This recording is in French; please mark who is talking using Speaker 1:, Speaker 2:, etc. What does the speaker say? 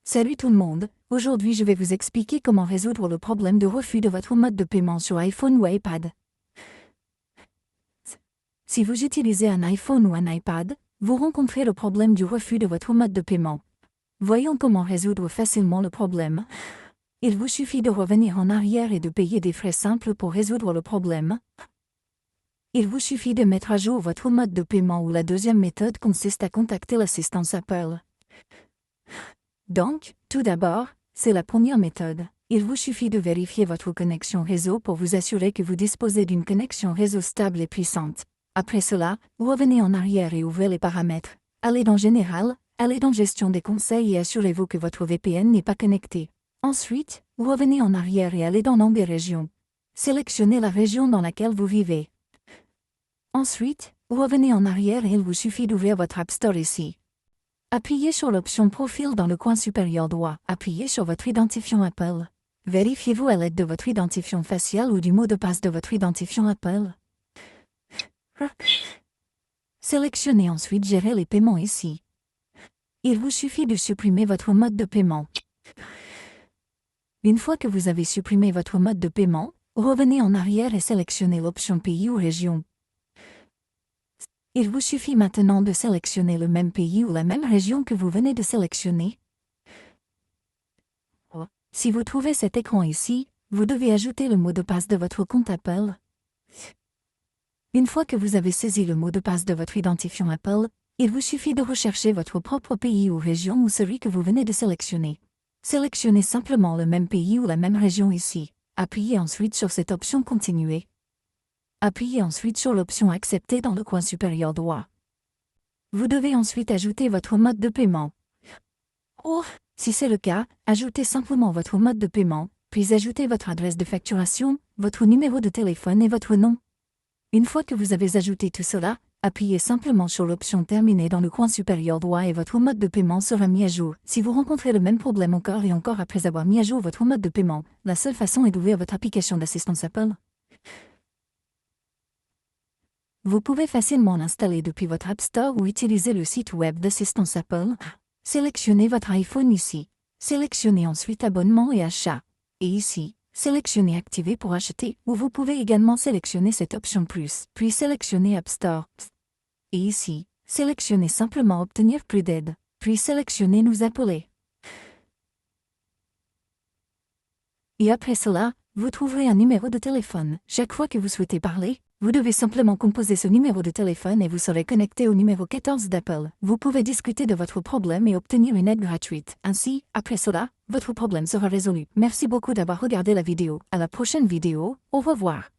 Speaker 1: Salut tout le monde, aujourd'hui je vais vous expliquer comment résoudre le problème de refus de votre mode de paiement sur iPhone ou iPad. Si vous utilisez un iPhone ou un iPad, vous rencontrez le problème du refus de votre mode de paiement. Voyons comment résoudre facilement le problème. Il vous suffit de revenir en arrière et de payer des frais simples pour résoudre le problème. Il vous suffit de mettre à jour votre mode de paiement ou la deuxième méthode consiste à contacter l'assistance Apple. Donc, tout d'abord, c'est la première méthode. Il vous suffit de vérifier votre connexion réseau pour vous assurer que vous disposez d'une connexion réseau stable et puissante. Après cela, revenez en arrière et ouvrez les paramètres. Allez dans Général, allez dans Gestion des conseils et assurez-vous que votre VPN n'est pas connecté. Ensuite, revenez en arrière et allez dans Nom des régions. Sélectionnez la région dans laquelle vous vivez. Ensuite, revenez en arrière et il vous suffit d'ouvrir votre App Store ici. Appuyez sur l'option Profil dans le coin supérieur droit. Appuyez sur votre identifiant Apple. Vérifiez-vous à l'aide de votre identifiant facial ou du mot de passe de votre identifiant Apple. Sélectionnez ensuite Gérer les paiements ici. Il vous suffit de supprimer votre mode de paiement. Une fois que vous avez supprimé votre mode de paiement, revenez en arrière et sélectionnez l'option Pays ou Région. Il vous suffit maintenant de sélectionner le même pays ou la même région que vous venez de sélectionner. Si vous trouvez cet écran ici, vous devez ajouter le mot de passe de votre compte Apple. Une fois que vous avez saisi le mot de passe de votre identifiant Apple, il vous suffit de rechercher votre propre pays ou région ou celui que vous venez de sélectionner. Sélectionnez simplement le même pays ou la même région ici. Appuyez ensuite sur cette option Continuer. Appuyez ensuite sur l'option Accepter dans le coin supérieur droit. Vous devez ensuite ajouter votre mode de paiement. Si c'est le cas, ajoutez simplement votre mode de paiement, puis ajoutez votre adresse de facturation, votre numéro de téléphone et votre nom. Une fois que vous avez ajouté tout cela, appuyez simplement sur l'option Terminer dans le coin supérieur droit et votre mode de paiement sera mis à jour. Si vous rencontrez le même problème encore et encore après avoir mis à jour votre mode de paiement, la seule façon est d'ouvrir votre application d'assistance Apple. Vous pouvez facilement l'installer depuis votre App Store ou utiliser le site web d'assistance Apple. Sélectionnez votre iPhone ici. Sélectionnez ensuite Abonnement et Achat. Et ici, sélectionnez Activer pour acheter ou vous pouvez également sélectionner cette option Plus, puis sélectionnez App Store. Et ici, sélectionnez simplement Obtenir plus d'aide, puis sélectionnez Nous appeler. Et après cela, vous trouverez un numéro de téléphone. Chaque fois que vous souhaitez parler, vous devez simplement composer ce numéro de téléphone et vous serez connecté au numéro 14 d'Apple. Vous pouvez discuter de votre problème et obtenir une aide gratuite. Ainsi, après cela, votre problème sera résolu. Merci beaucoup d'avoir regardé la vidéo. À la prochaine vidéo, au revoir.